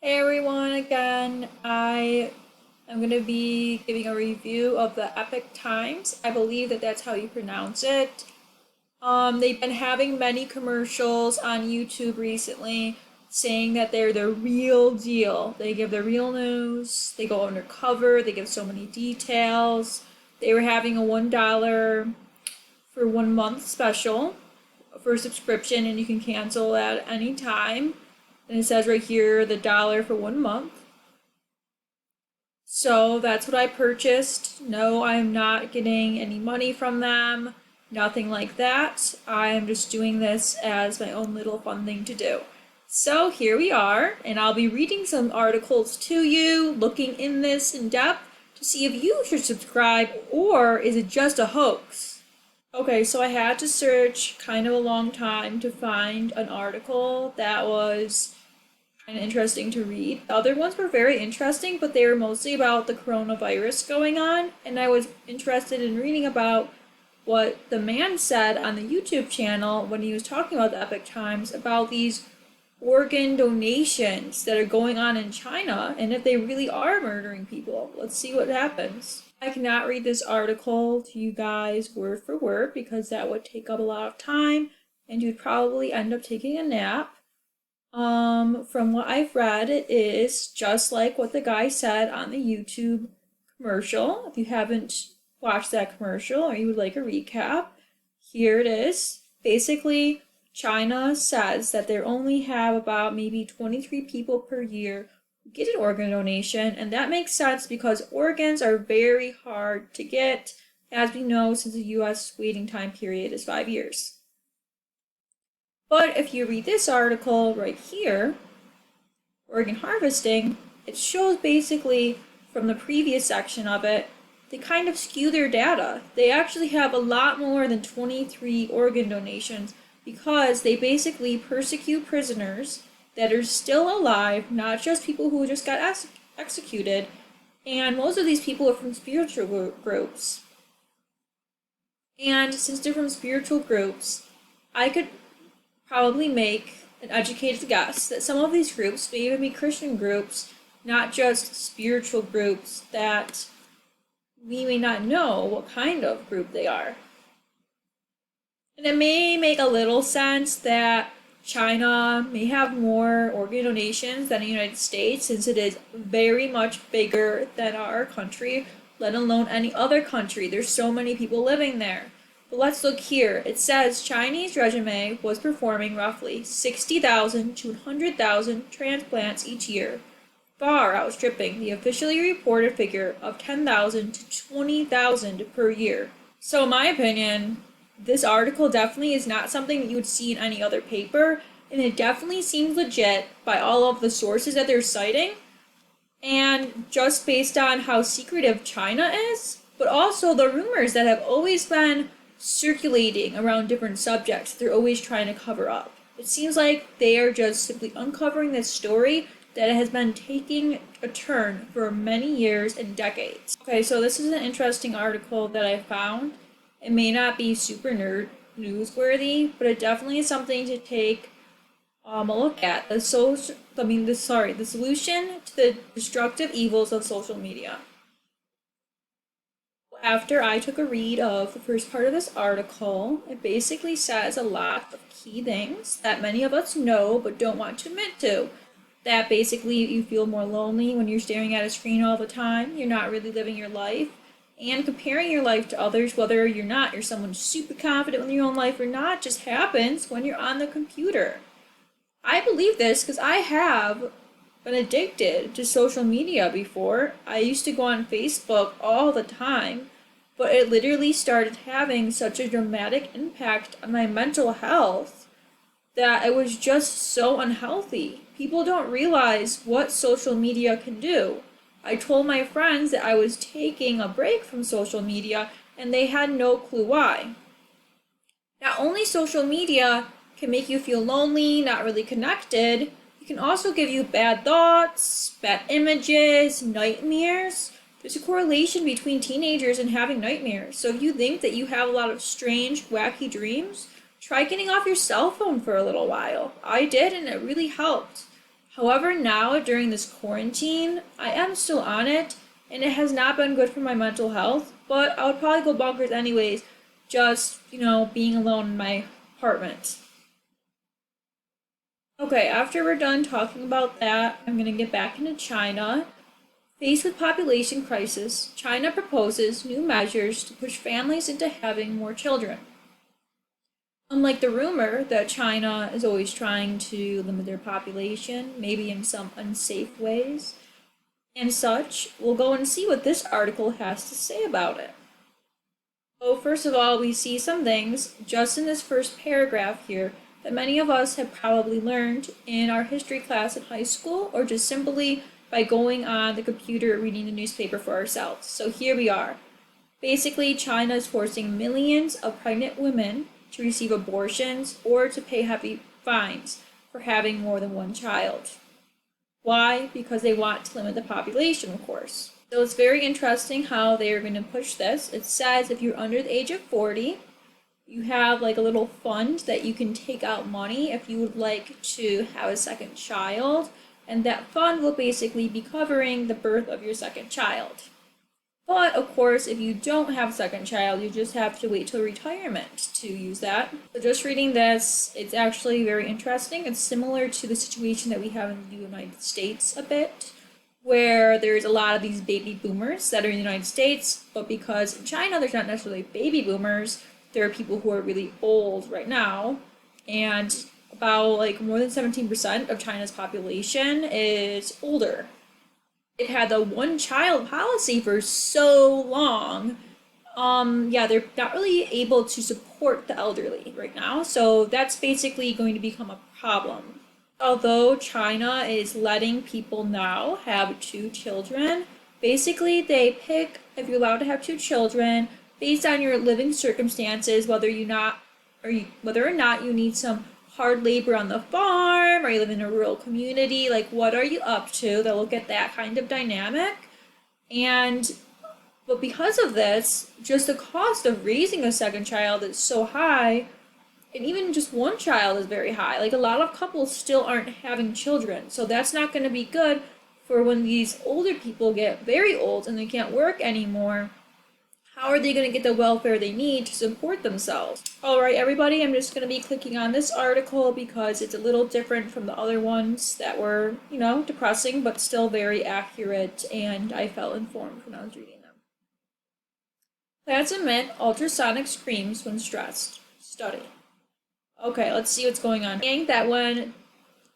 Hey everyone, again, I am going to be giving a review of the Epoch Times. I believe that that's how you pronounce it. They've been having many commercials on YouTube recently saying that they're the real deal. They give the real news, they go undercover, they give so many details. They were having a $1 for 1 month special for a subscription, and you can cancel at any time. And it says right here the dollar for 1 month. So that's what I purchased. No, I'm not getting any money from them, nothing like that. I'm just doing this as my own little fun thing to do. So here we are, and I'll be reading some articles to you, looking in this in depth to see if you should subscribe or is it just a hoax. Okay, so I had to search kind of a long time to find an article that was kind of interesting to read. The other ones were very interesting, but they were mostly about the coronavirus going on, and I was interested in reading about what the man said on the YouTube channel when he was talking about the Epoch Times about these organ donations that are going on in China and if they really are murdering people. Let's see what happens. I cannot read this article to you guys word for word because that would take up a lot of time and you'd probably end up taking a nap. From what I've read, it is just like what the guy said on the YouTube commercial. If you haven't watched that commercial or you would like a recap, here it is. Basically, China says that they only have about maybe 23 people per year who get an organ donation, and that makes sense because organs are very hard to get, as we know, since the US waiting time period is 5 years. But if you read this article right here, organ harvesting, it shows basically from the previous section of it, they kind of skew their data. They actually have a lot more than 23 organ donations because they basically persecute prisoners that are still alive, not just people who just got executed, and most of these people are from spiritual groups. And since they're from spiritual groups, I could probably make an educated guess that some of these groups may even be Christian groups, not just spiritual groups that we may not know what kind of group they are. And it may make a little sense that China may have more organ donations than the United States since it is very much bigger than our country, let alone any other country. There's so many people living there. But let's look here. It says Chinese regime was performing roughly 60,000 to 100,000 transplants each year, far outstripping the officially reported figure of 10,000 to 20,000 per year. So in my opinion, this article definitely is not something that you would see in any other paper, and it definitely seems legit by all of the sources that they're citing, and just based on how secretive China is, but also the rumors that have always been circulating around different subjects they're always trying to cover up. It seems like they are just simply uncovering this story that has been taking a turn for many years and decades. Okay, so this is an interesting article that I found. It may not be super newsworthy, but it definitely is something to take a look at. The solution to the destructive evils of social media. After I took a read of the first part of this article, it basically says a lot of key things that many of us know but don't want to admit to. That basically you feel more lonely when you're staring at a screen all the time, you're not really living your life, and comparing your life to others, whether you're someone super confident in your own life or not, just happens when you're on the computer. I believe this because I have been addicted to social media before. I used to go on Facebook all the time, but it literally started having such a dramatic impact on my mental health that it was just so unhealthy. People don't realize what social media can do. I told my friends that I was taking a break from social media, and they had no clue why. Not only social media can make you feel lonely, not really connected, it can also give you bad thoughts, bad images, nightmares. There's a correlation between teenagers and having nightmares. So if you think that you have a lot of strange, wacky dreams, try getting off your cell phone for a little while. I did, and it really helped. However, now during this quarantine, I am still on it, and it has not been good for my mental health, but I would probably go bonkers anyways, just, being alone in my apartment. Okay, after we're done talking about that, I'm gonna get back into China. Faced with population crisis, China proposes new measures to push families into having more children. Unlike the rumor that China is always trying to limit their population, maybe in some unsafe ways, and such, we'll go and see what this article has to say about it. So, first of all, we see some things just in this first paragraph here that many of us have probably learned in our history class in high school or just simply by going on the computer reading the newspaper for ourselves. So here we are. Basically, China is forcing millions of pregnant women to receive abortions or to pay heavy fines for having more than one child. Why? Because they want to limit the population, of course. So it's very interesting how they are going to push this. It says if you're under the age of 40, you have like a little fund that you can take out money if you would like to have a second child, and that fund will basically be covering the birth of your second child. But of course, if you don't have a second child, you just have to wait till retirement to use that. So just reading this, it's actually very interesting. It's similar to the situation that we have in the United States a bit, where there's a lot of these baby boomers that are in the United States, but because in China there's not necessarily baby boomers, there are people who are really old right now, and about like more than 17% of China's population is older. It had the one child policy for so long. They're not really able to support the elderly right now, so that's basically going to become a problem. Although China is letting people now have 2 children, basically they pick if you're allowed to have 2 children based on your living circumstances, whether or not you need some hard labor on the farm, or you live in a rural community, like what are you up to? They'll look at that kind of dynamic. But because of this, just the cost of raising a second child is so high, and even just one child is very high. Like a lot of couples still aren't having children, so that's not going to be good for when these older people get very old and they can't work anymore. How are they going to get the welfare they need to support themselves? Alright, everybody, I'm just going to be clicking on this article because it's a little different from the other ones that were, depressing, but still very accurate, and I felt informed when I was reading them. Plants emit ultrasonic screams when stressed. Study. Okay, let's see what's going on. Saying that when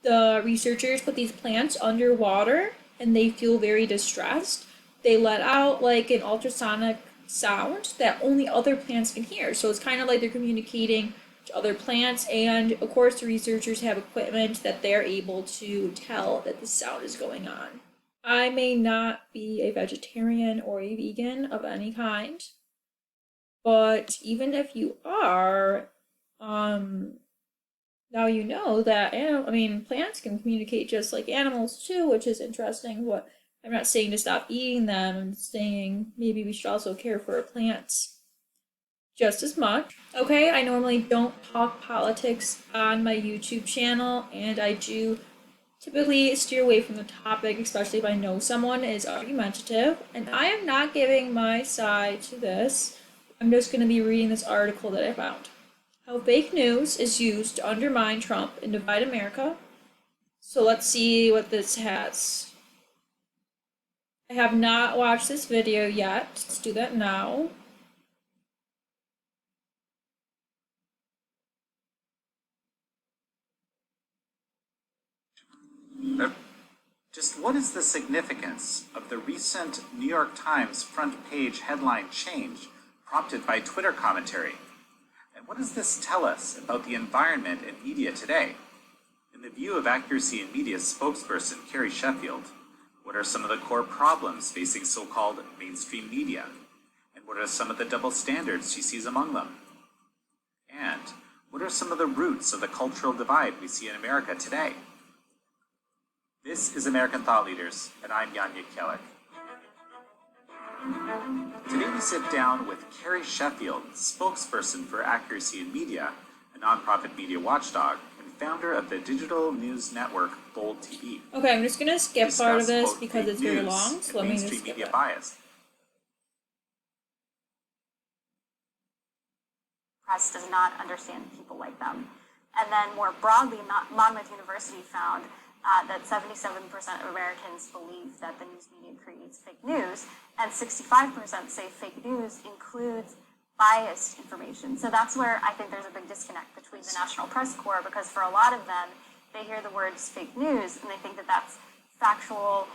the researchers put these plants underwater and they feel very distressed, they let out like an ultrasonic sound that only other plants can hear. So it's kind of like they're communicating to other plants, and of course the researchers have equipment that they're able to tell that the sound is going on. I may not be a vegetarian or a vegan of any kind, but even if you are, now you know that plants can communicate just like animals too, which is interesting. But I'm not saying to stop eating them. I'm saying maybe we should also care for our plants just as much. Okay, I normally don't talk politics on my YouTube channel, and I do typically steer away from the topic, especially if I know someone is argumentative, and I am not giving my side to this. I'm just going to be reading this article that I found. How fake news is used to undermine Trump and divide America. So let's see what this has. I have not watched this video yet. Let's do that now. Just what is the significance of the recent New York Times front page headline change prompted by Twitter commentary? And what does this tell us about the environment and media today? In the view of Accuracy in Media's spokesperson, Carrie Sheffield, what are some of the core problems facing so-called mainstream media? And what are some of the double standards she sees among them? And what are some of the roots of the cultural divide we see in America today? This is American Thought Leaders, and I'm Jan Jekielek. Today we sit down with Carrie Sheffield, spokesperson for Accuracy in Media, a nonprofit media watchdog, and founder of the digital news network Bold TV. Okay, I'm just gonna skip part of this because it's very long, so let me just mainstream skip media it. bias. Press does not understand people like them. And then more broadly, Monmouth University found that 77% of Americans believe that the news media creates fake news, and 65% say fake news includes biased information. So that's where I think there's a big disconnect between the National Press Corps, because for a lot of them, they hear the words fake news and they think that that's factual,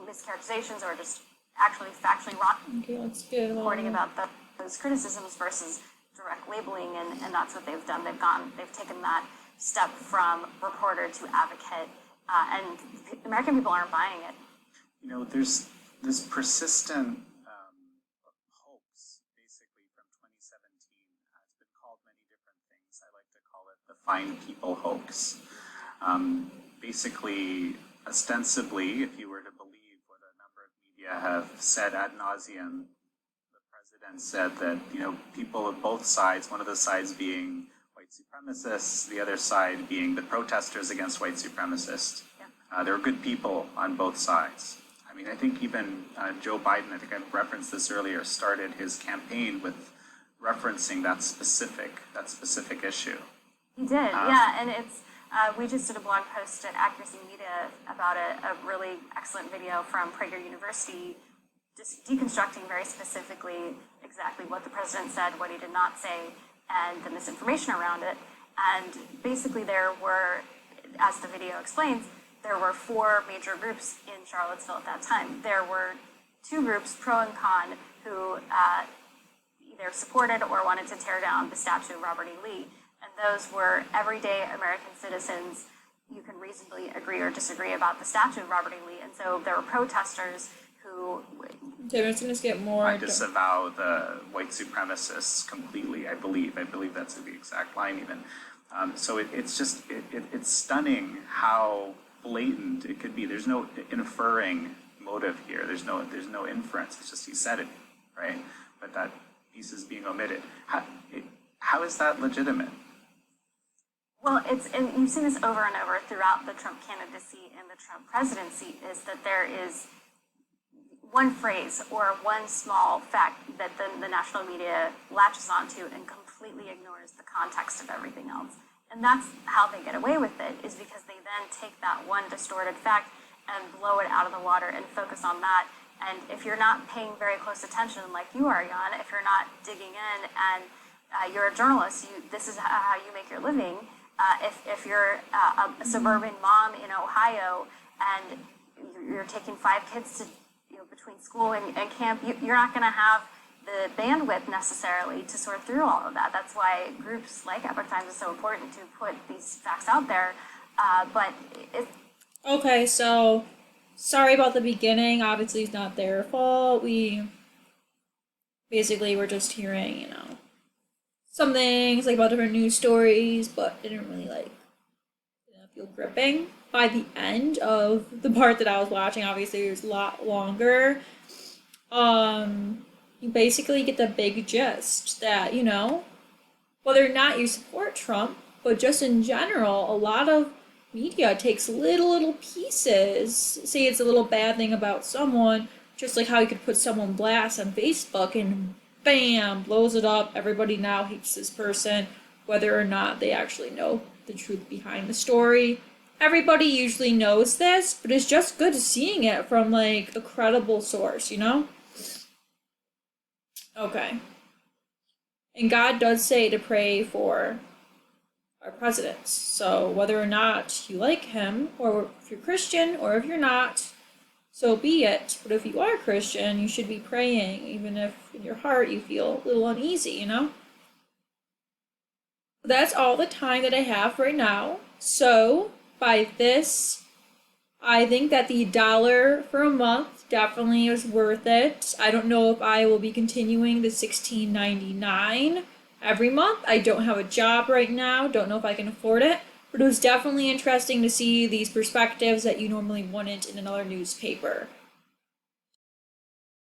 mischaracterizations or just actually factually wrong. Okay, let's get Reporting about those criticisms versus direct labeling, and that's what they've done. They've taken that step from reporter to advocate, and American people aren't buying it. There's this persistent hoax, basically from 2017. It's been called many different things. I like to call it the Fine People hoax. Basically, ostensibly, if you were to believe what a number of media have said ad nauseum, the president said that people of both sides, one of the sides being white supremacists, the other side being the protesters against white supremacists. Yeah. There are good people on both sides. I think even Joe Biden, I think I referenced this earlier, started his campaign with referencing that specific issue. He did, yeah, and it's we just did a blog post at Accuracy Media about a really excellent video from Prager University, just deconstructing very specifically exactly what the president said, what he did not say, and the misinformation around it. And basically there were, as the video explains, there were 4 major groups in Charlottesville at that time. There were 2 groups, pro and con, who either supported or wanted to tear down the statue of Robert E. Lee. And those were everyday American citizens. You can reasonably agree or disagree about the statue of Robert E. Lee. And so there were protesters who... They're just going to get more... I disavow the white supremacists completely, I believe. That's the exact line even. So it's stunning how blatant it could be. There's no inferring motive here. There's no inference. It's just he said it, right? But that piece is being omitted. How is that legitimate? Well, and you've seen this over and over throughout the Trump candidacy and the Trump presidency, is that there is one phrase or one small fact that the national media latches onto and completely ignores the context of everything else. And that's how they get away with it, is because they then take that one distorted fact and blow it out of the water and focus on that. And if you're not paying very close attention like you are, Jan, if you're not digging in and you're a journalist, this is how you make your living. If you're a suburban mom in Ohio and you're taking 5 kids to between school and camp, you're not going to have the bandwidth necessarily to sort through all of that. That's why groups like Epoch Times is so important to put these facts out there. Okay, so sorry about the beginning. Obviously, it's not their fault. We basically were just hearing, some things about different news stories, but didn't really feel gripping. By the end of the part that I was watching, obviously it was a lot longer. You basically get the big gist that, whether or not you support Trump, but just in general, a lot of media takes little pieces. Say it's a little bad thing about someone, just like how you could put someone blast on Facebook and bam, blows it up. Everybody now hates this person, whether or not they actually know the truth behind the story. Everybody usually knows this, but it's just good seeing it from a credible source, Okay. And God does say to pray for our presidents. So whether or not you like him, or if you're Christian, or if you're not, so be it. But if you are Christian, you should be praying, even if in your heart you feel a little uneasy, That's all the time that I have right now. So by this, I think that the $1 for a month definitely is worth it. I don't know if I will be continuing the $16.99 every month. I don't have a job right now. Don't know if I can afford it. But it was definitely interesting to see these perspectives that you normally wouldn't in another newspaper.